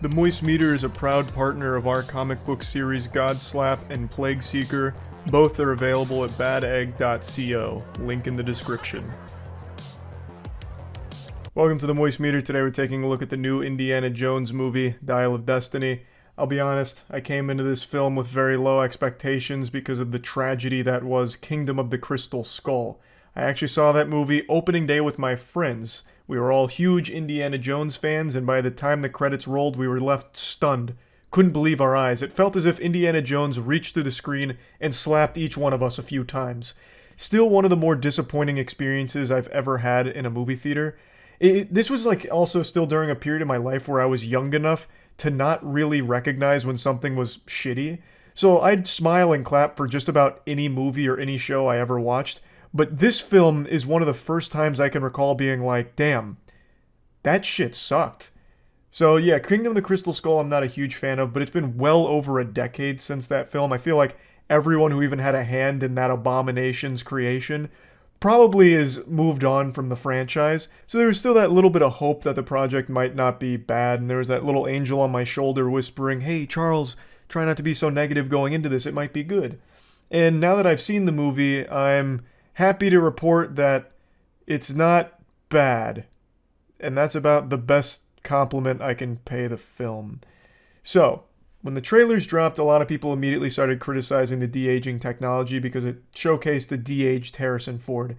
The Moist Meter is a proud partner of our comic book series Godslap and Plague Seeker. Both are available at badegg.co, link in the description. Welcome to the Moist Meter. Today we're taking a look at the new Indiana Jones movie, Dial of Destiny. I'll be honest, I came into this film with very low expectations because of the tragedy that was Kingdom of the Crystal Skull. I actually saw that movie opening day with my friends. We were all huge Indiana Jones fans, and by the time the credits rolled, we were left stunned. Couldn't believe our eyes. It felt as if Indiana Jones reached through the screen and slapped each one of us a few times. Still one of the more disappointing experiences I've ever had in a movie theater. This was also still during a period of my life where I was young enough to not really recognize when something was shitty. So I'd smile and clap for just about any movie or any show I ever watched. But this film is one of the first times I can recall being like, damn, that shit sucked. So yeah, Kingdom of the Crystal Skull I'm not a huge fan of, but it's been well over a decade since that film. I feel like everyone who even had a hand in that abomination's creation probably has moved on from the franchise. So there was still that little bit of hope that the project might not be bad, and there was that little angel on my shoulder whispering, hey Charles, try not to be so negative going into this, it might be good. And now that I've seen the movie, I'm happy to report that it's not bad. And that's about the best compliment I can pay the film. So, when the trailers dropped, a lot of people immediately started criticizing the de-aging technology because it showcased the de-aged Harrison Ford.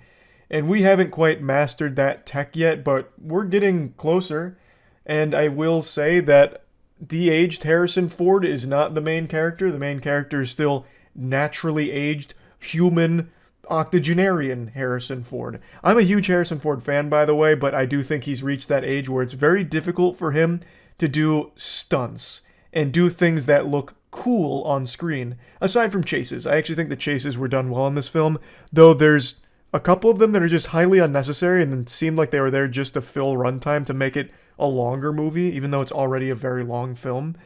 And we haven't quite mastered that tech yet, but we're getting closer. And I will say that de-aged Harrison Ford is not the main character. The main character is still naturally aged, human, octogenarian Harrison Ford. I'm a huge Harrison Ford fan, by the way, but I do think he's reached that age where it's very difficult for him to do stunts and do things that look cool on screen. Aside from chases, I actually think the chases were done well in this film, though there's a couple of them that are just highly unnecessary and then seemed like they were there just to fill runtime to make it a longer movie, even though it's already a very long film.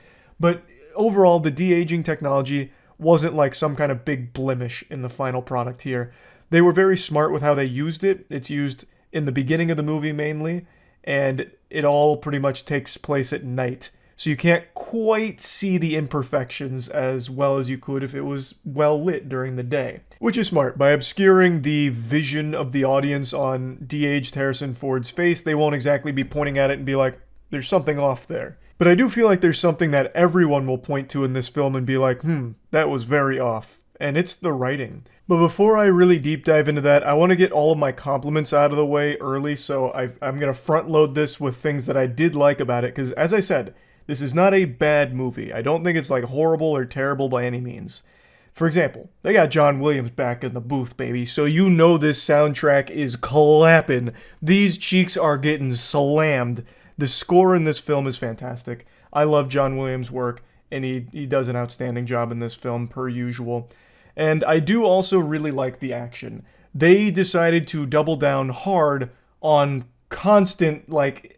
But overall, the de-aging technology wasn't like some kind of big blemish in the final product here. They were very smart with how they used it. It's used in the beginning of the movie mainly, and it all pretty much takes place at night. So you can't quite see the imperfections as well as you could if it was well lit during the day. Which is smart. By obscuring the vision of the audience on de-aged Harrison Ford's face, they won't exactly be pointing at it and be like, there's something off there. But I do feel like there's something that everyone will point to in this film and be like, that was very off. And it's the writing. But before I really deep dive into that, I want to get all of my compliments out of the way early, so I'm going to front load this with things that I did like about it, because as I said, this is not a bad movie. I don't think it's like horrible or terrible by any means. For example, they got John Williams back in the booth, baby, so you know this soundtrack is clapping. These cheeks are getting slammed. The score in this film is fantastic. I love John Williams' work, and he does an outstanding job in this film, per usual. And I do also really like the action. They decided to double down hard on constant,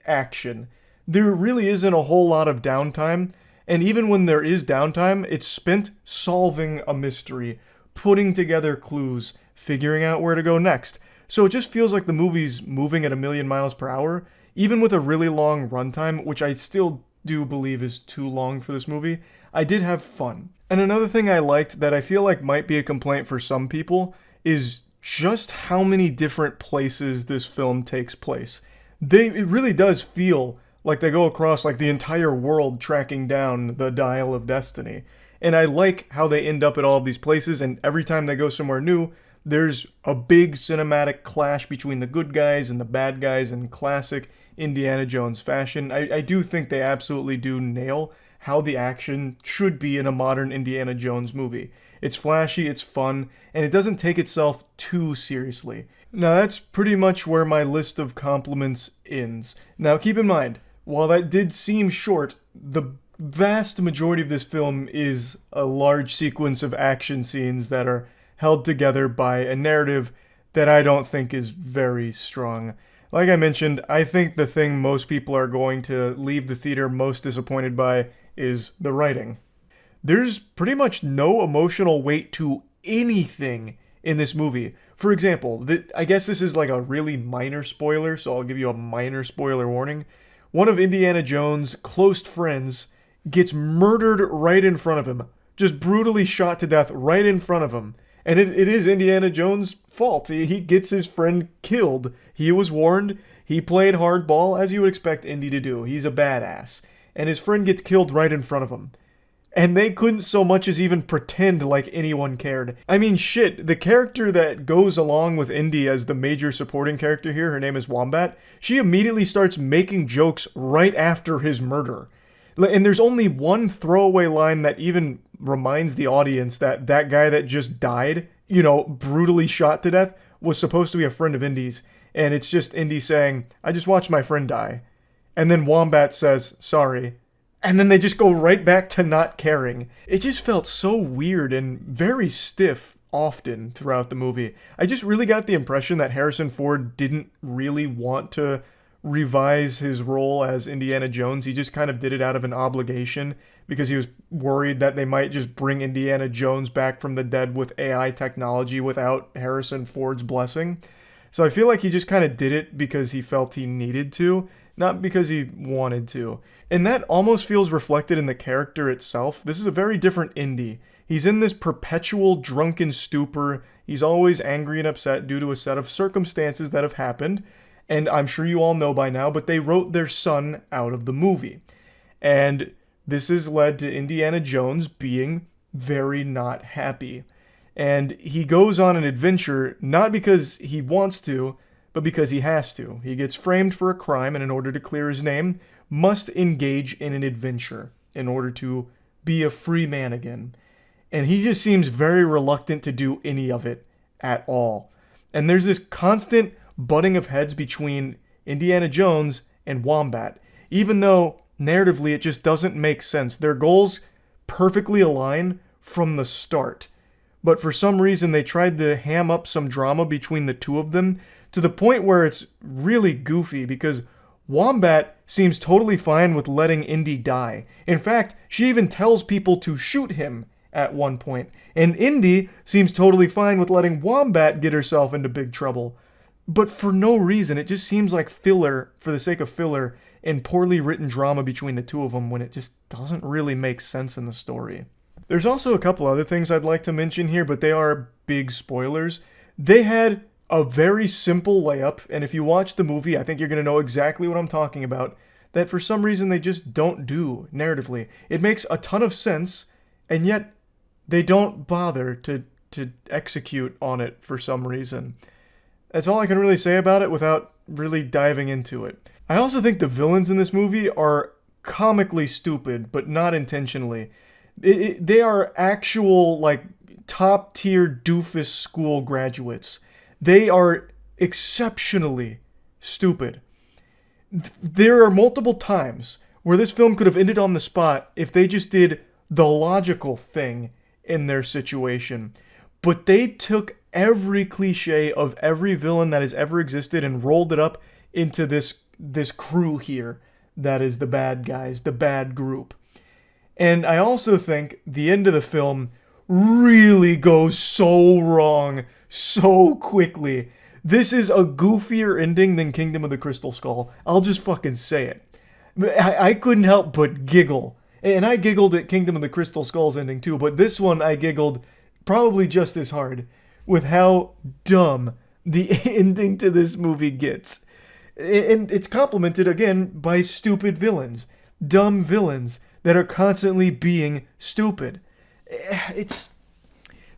action. There really isn't a whole lot of downtime, and even when there is downtime, it's spent solving a mystery, putting together clues, figuring out where to go next. So it just feels like the movie's moving at a million miles per hour, even with a really long runtime, which I still do believe is too long for this movie. I did have fun. And another thing I liked that I feel like might be a complaint for some people is just how many different places this film takes place. It really does feel like they go across like the entire world tracking down the Dial of Destiny. And I like how they end up at all of these places, and every time they go somewhere new, there's a big cinematic clash between the good guys and the bad guys in classic Indiana Jones fashion. I do think they absolutely do nail how the action should be in a modern Indiana Jones movie. It's flashy, it's fun, and it doesn't take itself too seriously. Now that's pretty much where my list of compliments ends. Now keep in mind, while that did seem short, the vast majority of this film is a large sequence of action scenes that are held together by a narrative that I don't think is very strong. Like I mentioned, I think the thing most people are going to leave the theater most disappointed by is the writing. There's pretty much no emotional weight to anything in this movie. For example, I guess this is like a really minor spoiler, so I'll give you a minor spoiler warning. one of Indiana Jones' close friends gets murdered right in front of him, just brutally shot to death right in front of him. And it is Indiana Jones' fault. He gets his friend killed. He was warned. He played hardball, as you would expect Indy to do. He's a badass. And his friend gets killed right in front of him. And they couldn't so much as even pretend like anyone cared. I mean, shit, the character that goes along with Indy as the major supporting character here, her name is Wombat, she immediately starts making jokes right after his murder. And there's only one throwaway line that even reminds the audience that that guy that just died, brutally shot to death, was supposed to be a friend of Indy's. And it's just Indy saying, I just watched my friend die. And then Wombat says, sorry. And then they just go right back to not caring. It just felt so weird and very stiff often throughout the movie. I just really got the impression that Harrison Ford didn't really want to revise his role as Indiana Jones. He just kind of did it out of an obligation because he was worried that they might just bring Indiana Jones back from the dead with AI technology without Harrison Ford's blessing. So I feel like he just kind of did it because he felt he needed to, not because he wanted to. And that almost feels reflected in the character itself. This is a very different Indy. He's in this perpetual drunken stupor. He's always angry and upset due to a set of circumstances that have happened. And I'm sure you all know by now, but they wrote their son out of the movie. And this has led to Indiana Jones being very not happy. And he goes on an adventure not because he wants to, but because he has to. He gets framed for a crime, and in order to clear his name, must engage in an adventure in order to be a free man again. And he just seems very reluctant to do any of it at all. And there's this constant butting of heads between Indiana Jones and Wombat, even though narratively it just doesn't make sense. Their goals perfectly align from the start. But for some reason they tried to ham up some drama between the two of them to the point where it's really goofy because Wombat seems totally fine with letting Indy die. In fact, she even tells people to shoot him at one point. And Indy seems totally fine with letting Wombat get herself into big trouble. But for no reason, it just seems like filler for the sake of filler and poorly written drama between the two of them when it just doesn't really make sense in the story. There's also a couple other things I'd like to mention here, but they are big spoilers. They had a very simple layup, and if you watch the movie, I think you're going to know exactly what I'm talking about, that for some reason they just don't do narratively. It makes a ton of sense, and yet they don't bother to execute on it for some reason. That's all I can really say about it without really diving into it. I also think the villains in this movie are comically stupid, but not intentionally. They are actual, top-tier doofus school graduates. They are exceptionally stupid. There are multiple times where this film could have ended on the spot if they just did the logical thing in their situation. But they took every cliche of every villain that has ever existed and rolled it up into this crew here that is the bad guys, the bad group. And I also think the end of the film really goes so wrong so quickly. This is a goofier ending than Kingdom of the Crystal Skull. I'll just fucking say it. I couldn't help but giggle. And I giggled at Kingdom of the Crystal Skull's ending too, but this one I giggled probably just as hard with how dumb the ending to this movie gets. And it's complemented again by stupid villains. Dumb villains that are constantly being stupid.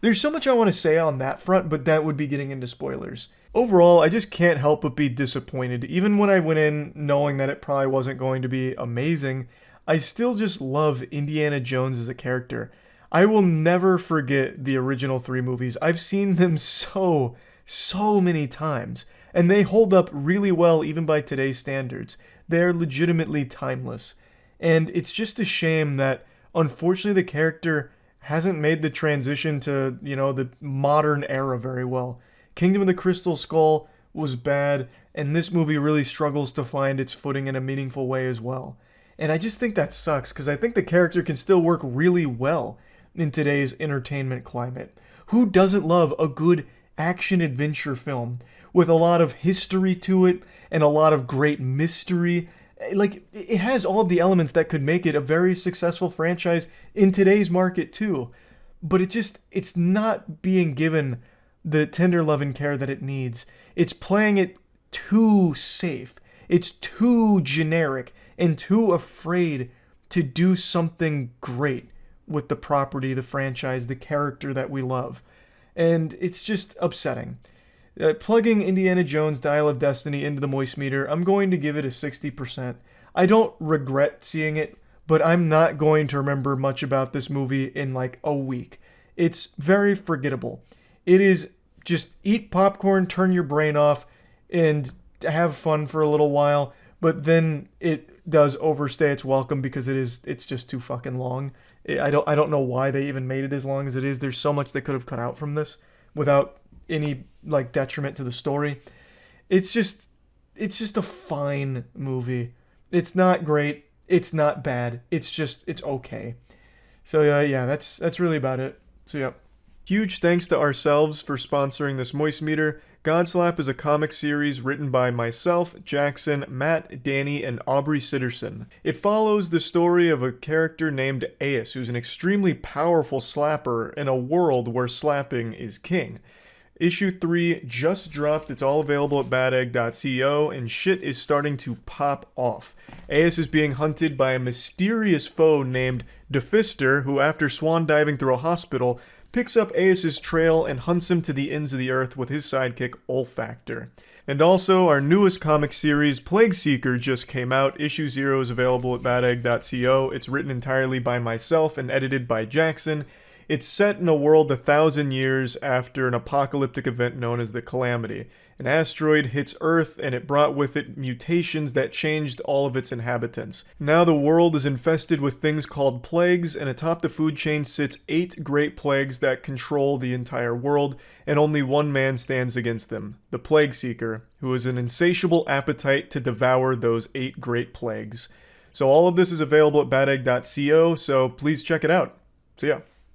There's so much I want to say on that front, but that would be getting into spoilers. Overall, I just can't help but be disappointed. Even when I went in knowing that it probably wasn't going to be amazing, I still just love Indiana Jones as a character. I will never forget the original 3 movies. I've seen them so many times, and they hold up really well even by today's standards. They're legitimately timeless. And it's just a shame that, unfortunately, the character hasn't made the transition to, the modern era very well. Kingdom of the Crystal Skull was bad, and this movie really struggles to find its footing in a meaningful way as well. And I just think that sucks, because I think the character can still work really well in today's entertainment climate. Who doesn't love a good action-adventure film with a lot of history to it and a lot of great mystery Like, it has all of the elements that could make it a very successful franchise in today's market too. But it's not being given the tender love and care that it needs. It's playing it too safe. It's too generic and too afraid to do something great with the property, the franchise, the character that we love. And it's just upsetting. Plugging Indiana Jones Dial of Destiny into the Moist Meter, I'm going to give it a 60%. I don't regret seeing it, but I'm not going to remember much about this movie in like a week. It's very forgettable. It is just eat popcorn, turn your brain off, and have fun for a little while, but then it does overstay its welcome because it's just too fucking long. I don't know why they even made it as long as it is. There's so much they could have cut out from this without any like detriment to the story. It's just a fine movie. It's not great. It's not bad. It's okay. So yeah, that's really about it. So yeah. Huge thanks to ourselves for sponsoring this Moist Meter. Godslap is a comic series written by myself, Jackson, Matt, Danny, and Aubrey Sitterson. It follows the story of a character named Aeus, who's an extremely powerful slapper in a world where slapping is king. Issue 3 just dropped. It's all available at badegg.co, and shit is starting to pop off. Aeus is being hunted by a mysterious foe named Defister, who, after swan diving through a hospital, picks up Aeus' trail and hunts him to the ends of the earth with his sidekick Olfactor. And also, our newest comic series, Plague Seeker, just came out. Issue 0 is available at badegg.co. It's written entirely by myself and edited by Jackson. It's set in a world 1,000 years after an apocalyptic event known as the Calamity. An asteroid hits Earth, and it brought with it mutations that changed all of its inhabitants. Now the world is infested with things called plagues, and atop the food chain sits 8 great plagues that control the entire world, and only one man stands against them, the Plague Seeker, who has an insatiable appetite to devour those 8 great plagues. So all of this is available at badegg.co, so please check it out. So yeah.